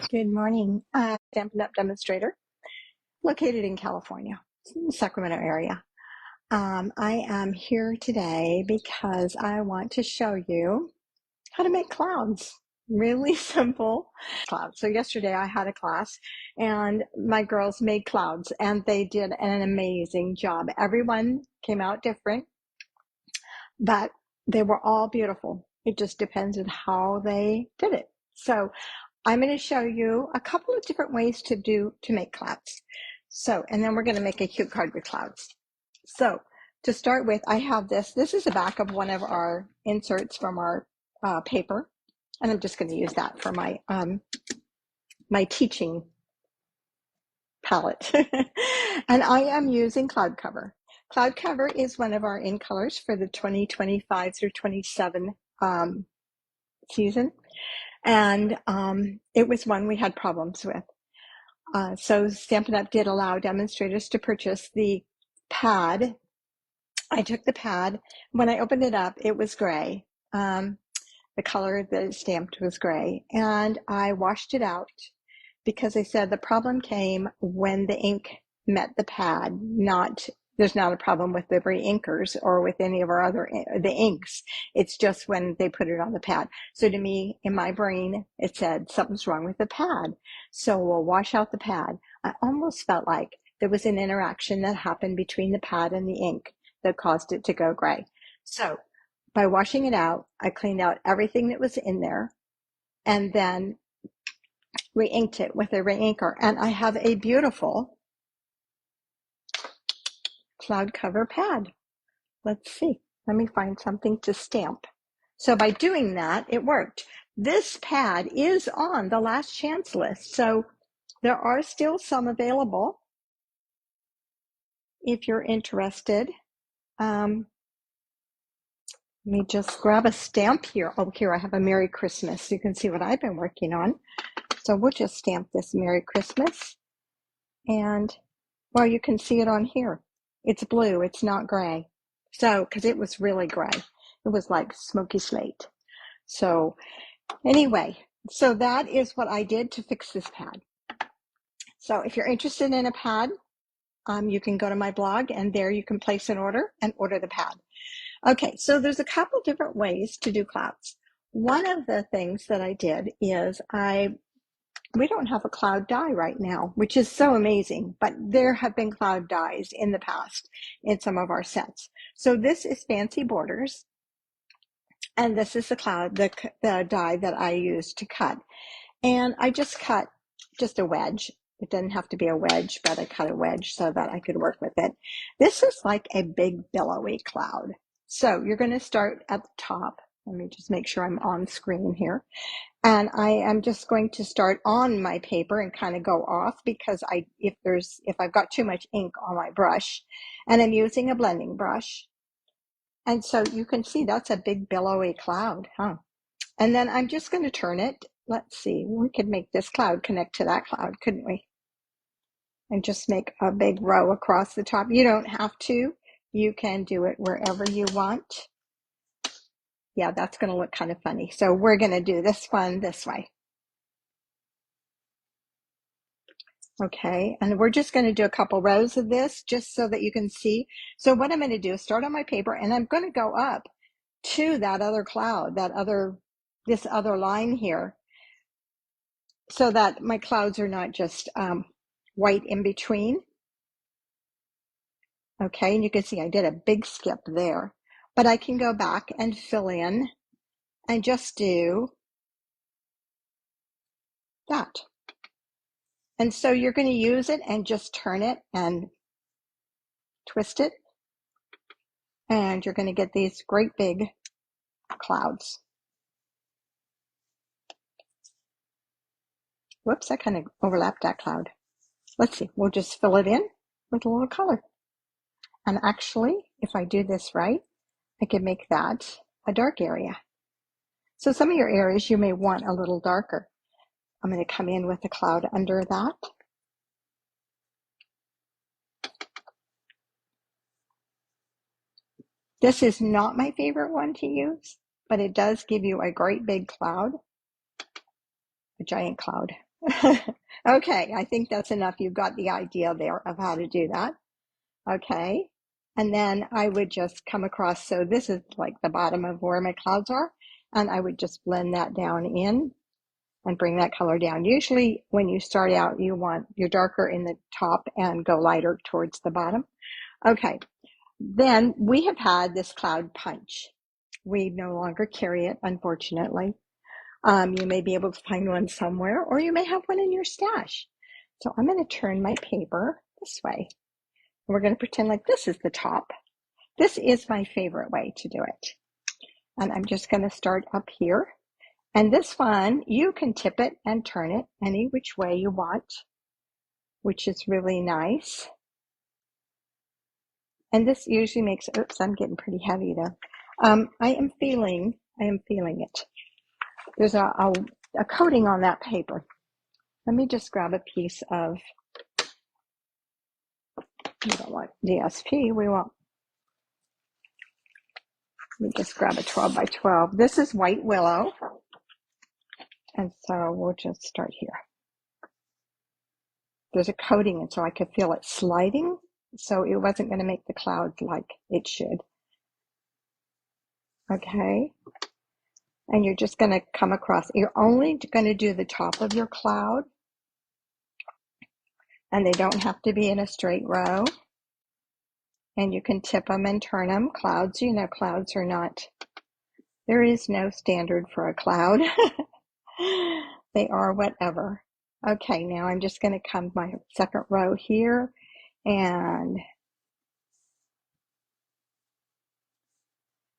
Good morning. Stampin' Up demonstrator located in California, Sacramento area. I am here today because I want to show you how to make clouds. Really simple clouds. So yesterday I had a class and my girls made clouds and they did an amazing job. Everyone came out different, but they were all beautiful. It just depends on how they did it. So I'm going to show you a couple of different ways to make clouds. So, and then we're going to make a cute card with clouds. So to start with, I have this. This is the back of one of our inserts from our paper. And I'm just going to use that for my, my teaching palette. And I am using Cloud Cover. Cloud Cover is one of our in colors for the 2025 through 27 season. And it was one we had problems with. So Stampin' Up! Did allow demonstrators to purchase the pad. I took the pad. When I opened it up, it was gray. The color that it stamped was gray. And I washed it out because they said the problem came when the ink met the pad, there's not a problem with the re-inkers or with any of our other, the inks. It's just when they put it on the pad. So to me, in my brain, it said something's wrong with the pad. So we'll wash out the pad. I almost felt like there was an interaction that happened between the pad and the ink that caused it to go gray. So by washing it out, I cleaned out everything that was in there and then re-inked it with a re-inker. And I have a beautiful Cloud Cover pad. Let's see. Let me find something to stamp. So by doing that, it worked. This pad is on the last chance list. So there are still some available if you're interested. Let me just grab a stamp here. Oh, here I have a Merry Christmas. You can see what I've been working on. So we'll just stamp this Merry Christmas. And, well, you can see it on here. It's blue. It's not gray. So, because it was really gray. It was like smoky slate. So anyway, so that is what I did to fix this pad. So if you're interested in a pad, you can go to my blog and there you can place an order and order the pad. Okay, so there's a couple different ways to do clouds. One of the things that I did is we don't have a cloud die right now, which is so amazing, but there have been cloud dies in the past in some of our sets. So this is Fancy Borders, and this is the cloud, the die that I used to cut. And I just cut just a wedge. It doesn't have to be a wedge, but I cut a wedge so that I could work with it. This is like a big billowy cloud. So you're going to start at the top. Let me just make sure I'm on screen here. And I am just going to start on my paper and kind of go off because if I've got too much ink on my brush, and I'm using a blending brush. And so you can see that's a big billowy cloud, huh? And then I'm just going to turn it. Let's see, we could make this cloud connect to that cloud, couldn't we? And just make a big row across the top. You don't have to. You can do it wherever you want. Yeah, that's going to look kind of funny. So we're going to do this one this way. Okay, and we're just going to do a couple rows of this just so that you can see. So what I'm going to do is start on my paper and I'm going to go up to that other cloud, this other line here, so that my clouds are not just white in between. Okay, and you can see I did a big skip there, but I can go back and fill in and just do that. And so you're going to use it and just turn it and twist it, and you're going to get these great big clouds. Whoops, I kind of overlapped that cloud. Let's see, we'll just fill it in with a little color. And actually, if I do this right, I can make that a dark area. So some of your areas you may want a little darker. I'm going to come in with a cloud under that. This is not my favorite one to use, but it does give you a great big cloud, a giant cloud. Okay, I think that's enough. You've got the idea there of how to do that. Okay. And then I would just come across, so this is like the bottom of where my clouds are, and I would just blend that down in and bring that color down. Usually when you start out, you want your darker in the top and go lighter towards the bottom. Okay. Then we have had this cloud punch. We no longer carry it, unfortunately. You may be able to find one somewhere, or you may have one in your stash. So I'm going to turn my paper this way. We're going to pretend like this is the top. This is my favorite way to do it. And I'm just going to start up here. And this one, you can tip it and turn it any which way you want, which is really nice. And this usually makes, oops, I'm getting pretty heavy though. I am feeling it. There's a coating on that paper. Let me just grab a piece of, we don't want DSP, we want, let me just grab a 12 by 12. This is white willow. And so we'll just start here. There's a coating, and so I could feel it sliding, so it wasn't going to make the cloud like it should. Okay. And you're just going to come across. You're only going to do the top of your cloud, and they don't have to be in a straight row. And you can tip them and turn them. Clouds, you know, clouds are not, there is no standard for a cloud. They are whatever. Okay, now I'm just going to come my second row here, and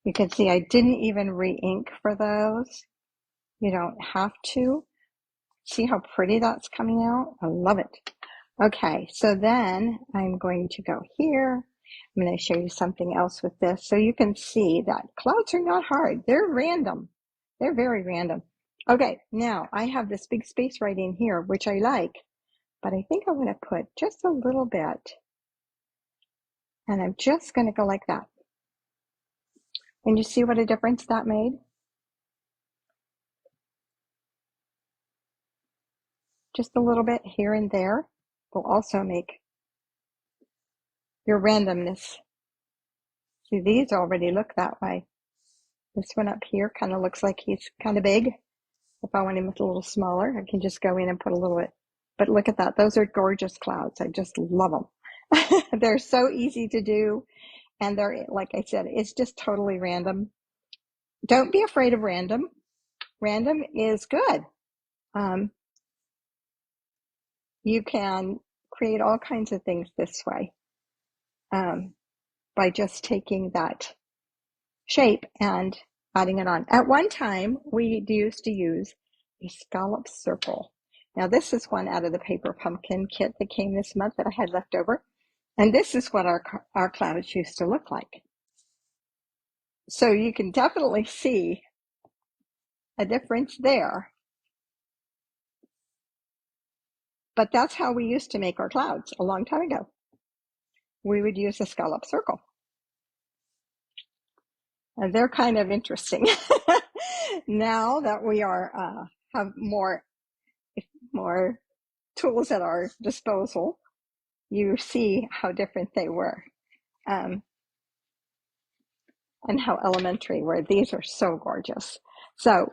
you can see I didn't even re-ink for those. You don't have to. See how pretty that's coming out? I love it. Okay, so then I'm going to go here. I'm going to show you something else with this. So you can see that clouds are not hard. They're random. They're very random. Okay, now I have this big space right in here, which I like, but I think I want to put just a little bit. And I'm just going to go like that. And you see what a difference that made? Just a little bit here and there will also make your randomness. See, these already look that way. This one up here kind of looks like he's kind of big. If I want him a little smaller, I can just go in and put a little bit. But look at that. Those are gorgeous clouds. I just love them. They're so easy to do. And they're, like I said, it's just totally random. Don't be afraid of random. Random is good. You can create all kinds of things this way by just taking that shape and adding it on. At one time, we used to use a scallop circle. Now, this is one out of the paper pumpkin kit that came this month that I had left over. And this is what our clouds used to look like. So you can definitely see a difference there. But that's how we used to make our clouds a long time ago. We would use a scallop circle. And they're kind of interesting. Now that we are have more tools at our disposal, you see how different they were, and how elementary, where these are so gorgeous. So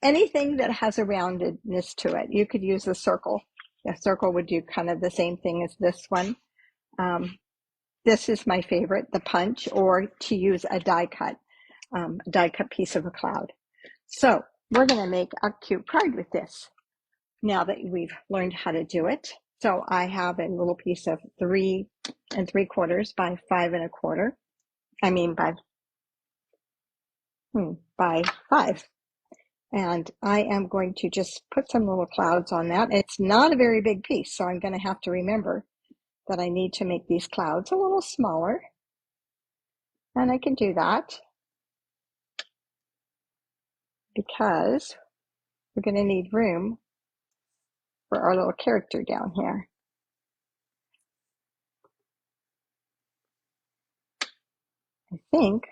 anything that has a roundedness to it, you could use a circle. A circle would do kind of the same thing as this one. This is my favorite, the punch, or to use a die cut piece of a cloud. So we're going to make a cute card with this now that we've learned how to do it. So I have a little piece of 3 3/4 by 5 1/4. I mean by 5. And I am going to just put some little clouds on that. It's not a very big piece, so I'm going to have to remember that I need to make these clouds a little smaller. And I can do that because we're going to need room for our little character down here. I think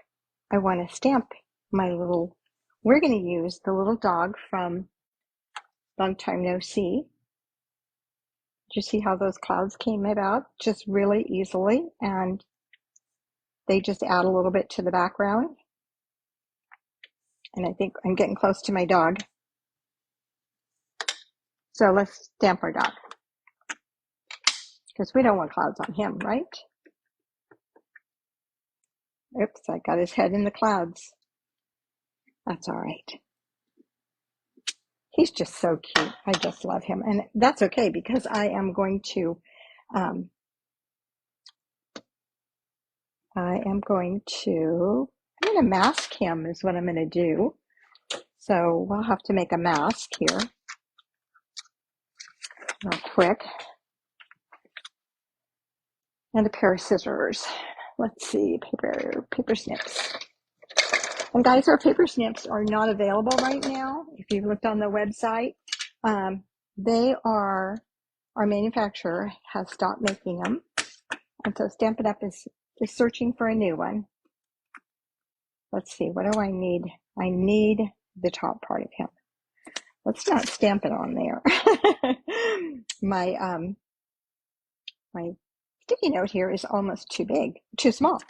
I want to stamp my little, we're going to use the little dog from Long Time No See. you see how those clouds came about? Just really easily, and they just add a little bit to the background. And I think I'm getting close to my dog. So let's stamp our dog, because we don't want clouds on him, right? Oops, I got his head in the clouds. That's all right. He's just so cute. I just love him. And that's okay, because I am going to mask him is what I'm going to do. So we'll have to make a mask here real quick. And a pair of scissors. Let's see, paper snips. And guys, our paper snips are not available right now. If you've looked on the website, our manufacturer has stopped making them. And so Stampin' Up is searching for a new one. Let's see, what do I need? I need the top part of him. Let's not stamp it on there. My sticky note here is almost too small.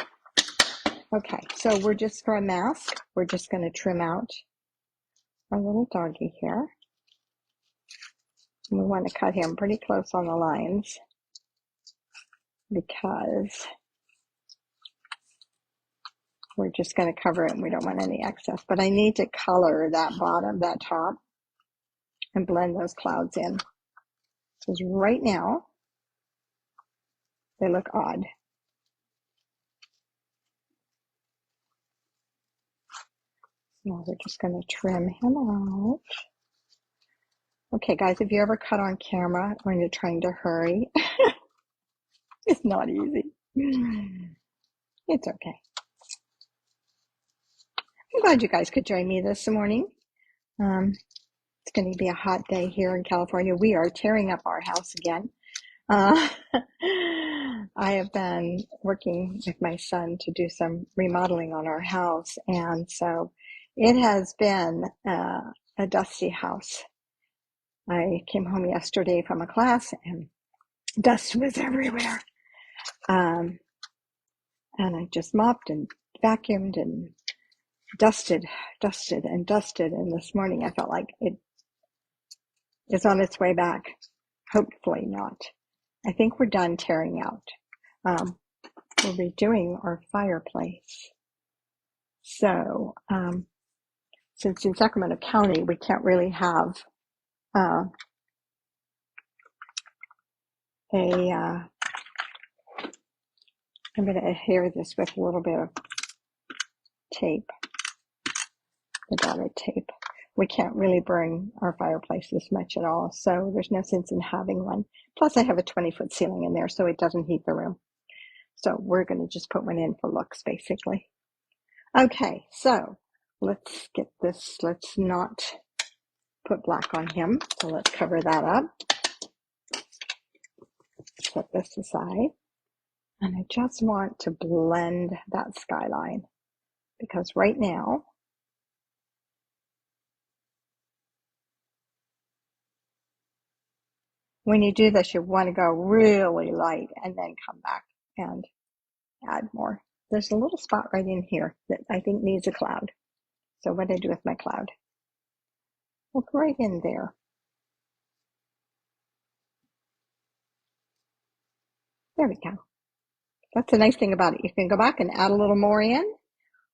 Okay, so we're just, for a mask, we're just going to trim out our little doggy here. And we want to cut him pretty close on the lines, because we're just going to cover it and we don't want any excess. But I need to color that bottom, that top, and blend those clouds in. Because right now, they look odd. Now we're just going to trim him out. Okay, guys, if you ever cut on camera when you're trying to hurry, it's not easy. It's okay. I'm glad you guys could join me this morning. It's going to be a hot day here in California. We are tearing up our house again. I have been working with my son to do some remodeling on our house, and so it has been a dusty house. I came home yesterday from a class and dust was everywhere. And I just mopped and vacuumed and dusted. And this morning I felt like it is on its way back. Hopefully not. I think we're done tearing out. We'll be doing our fireplace. So, since in Sacramento County, we can't really have I'm going to adhere this with a little bit of tape, the dotted tape. We can't really burn our fireplaces much at all, so there's no sense in having one. Plus, I have a 20-foot ceiling in there, so it doesn't heat the room. So we're going to just put one in for looks, basically. Okay, so let's get this. Let's not put black on him, so let's cover that up. Set this aside. And I just want to blend that skyline, because right now, when you do this, you want to go really light and then come back and add more. There's a little spot right in here that I think needs a cloud. So what do I do with my cloud? Look right in there. There we go. That's the nice thing about it. You can go back and add a little more in,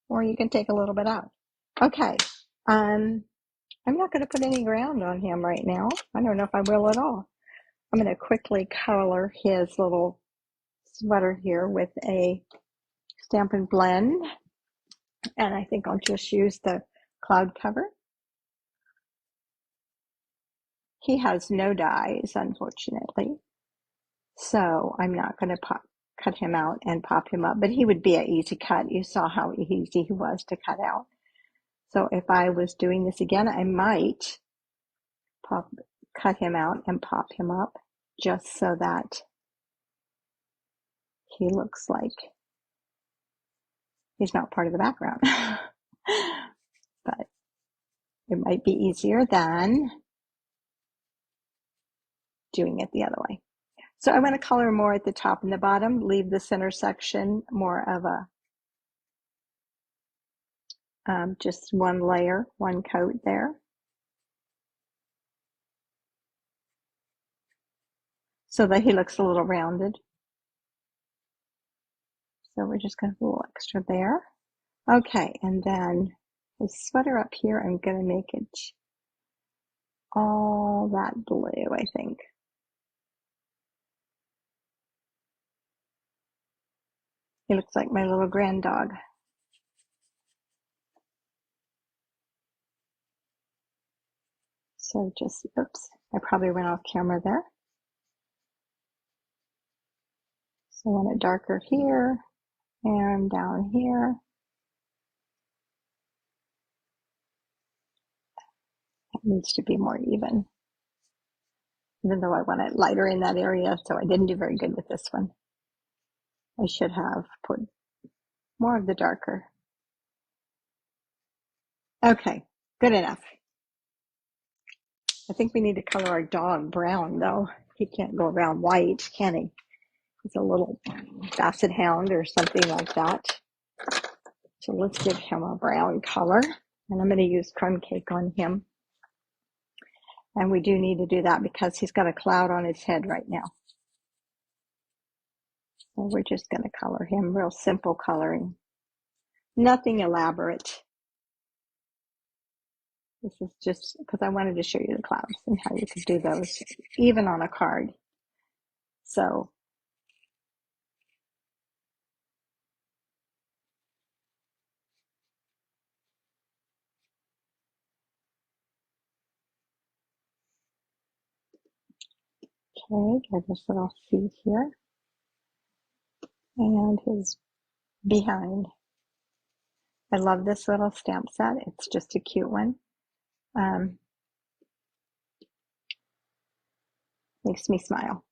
or you can take a little bit out. Okay. I'm not going to put any ground on him right now. I don't know if I will at all. I'm going to quickly color his little sweater here with a Stampin' Blend. And I think I'll just use the cloud cover. He has no dies, unfortunately. So I'm not going to cut him out and pop him up, but he would be an easy cut. You saw how easy he was to cut out. So if I was doing this again, I might cut him out and pop him up, just so that he looks like he's not part of the background. But it might be easier than doing it the other way. So I want to color more at the top and the bottom, leave the center section more of a just one layer, one coat there. So that he looks a little rounded. So we're just going to put a little extra there. Okay, and then his sweater up here, I'm going to make it all that blue, I think. He looks like my little grand dog. So just, oops, I probably went off camera there. So I want it darker here and down here. It needs to be more even though I want it lighter in that area, so I didn't do very good with this one. I should have put more of the darker. Okay, good enough. I think we need to color our dog brown, though. He can't go around white, can he? He's a little basset hound or something like that. So let's give him a brown color. And I'm going to use crumb cake on him. And we do need to do that because he's got a cloud on his head right now. So we're just going to color him real simple coloring. Nothing elaborate. This is just because I wanted to show you the clouds and how you could do those even on a card. So okay, get this little seed here. And his behind. I love this little stamp set. It's just a cute one. Makes me smile.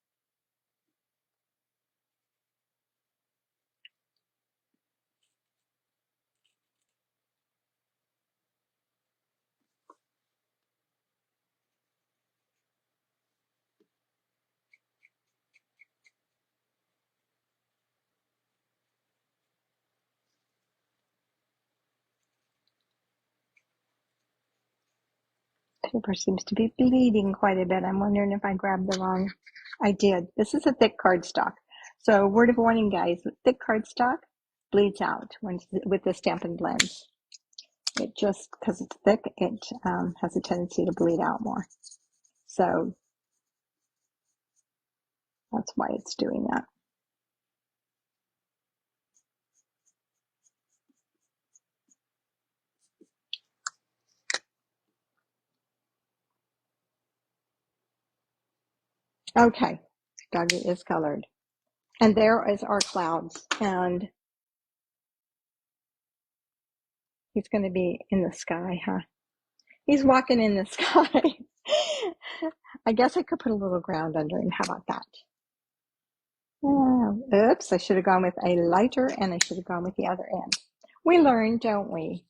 Paper seems to be bleeding quite a bit. I'm wondering if I grabbed the wrong. I did. This is a thick cardstock. So word of warning, guys, thick cardstock bleeds out when with the Stampin' Blends. It just, because it's thick, it has a tendency to bleed out more. So that's why it's doing that. Okay, doggy is colored. And there is our clouds. And he's going to be in the sky, huh? He's walking in the sky. I guess I could put a little ground under him. How about that? Oh, oops, I should have gone with a lighter and I should have gone with the other end. We learn, don't we?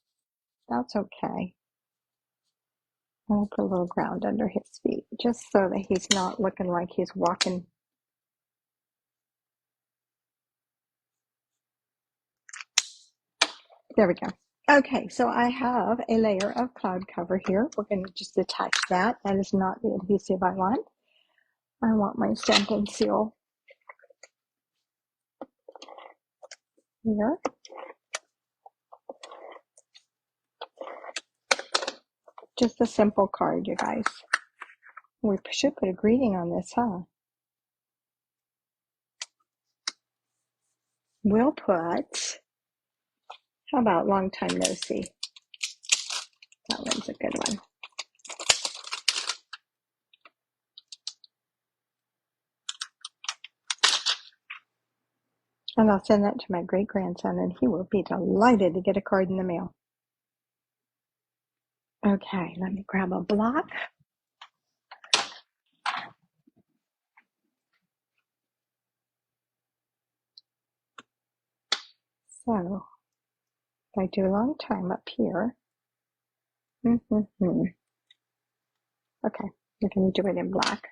That's okay. I'll put a little ground under his feet just so that he's not looking like he's walking. There we go. Okay, so I have a layer of cloud cover here. We're going to just attach that. That is not the adhesive I want. I want my Stampin' Seal here. Just a simple card, you guys. We should put a greeting on this, huh? We'll put, how about long time no see? That one's a good one. And I'll send that to my great-grandson, and he will be delighted to get a card in the mail. Okay, let me grab a block. So, if I do a long time up here, okay, we're going to do it in black.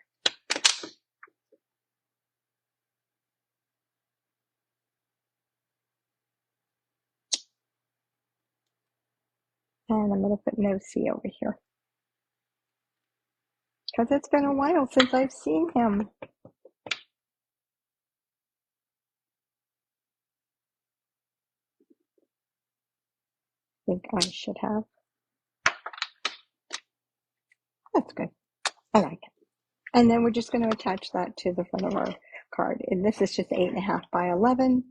And I'm going to put no C over here because it's been a while since I've seen him. I think I should have. That's good. I like it. And then we're just going to attach that to the front of our card. And this is just 8.5 by 11.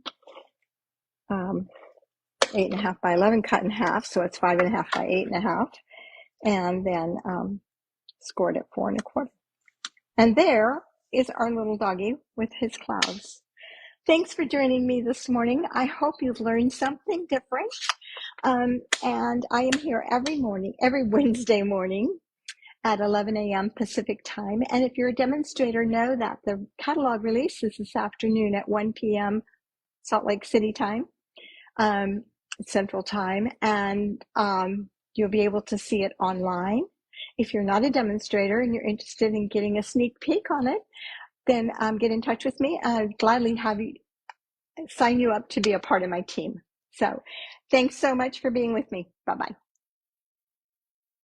8.5 by 11 cut in half, so it's 5.5 by 8.5. And then scored at 4.25. And there is our little doggy with his clouds. Thanks for joining me this morning. I hope you've learned something different. And I am here every morning, every Wednesday morning at 11 a.m. Pacific time. And if you're a demonstrator, know that the catalog release is this afternoon at 1 p.m. Salt Lake City time, Central time. And you'll be able to see it online. If you're not a demonstrator and you're interested in getting a sneak peek on it, then get in touch with me. I'd gladly have you sign you up to be a part of my team. So thanks so much for being with me. Bye-bye.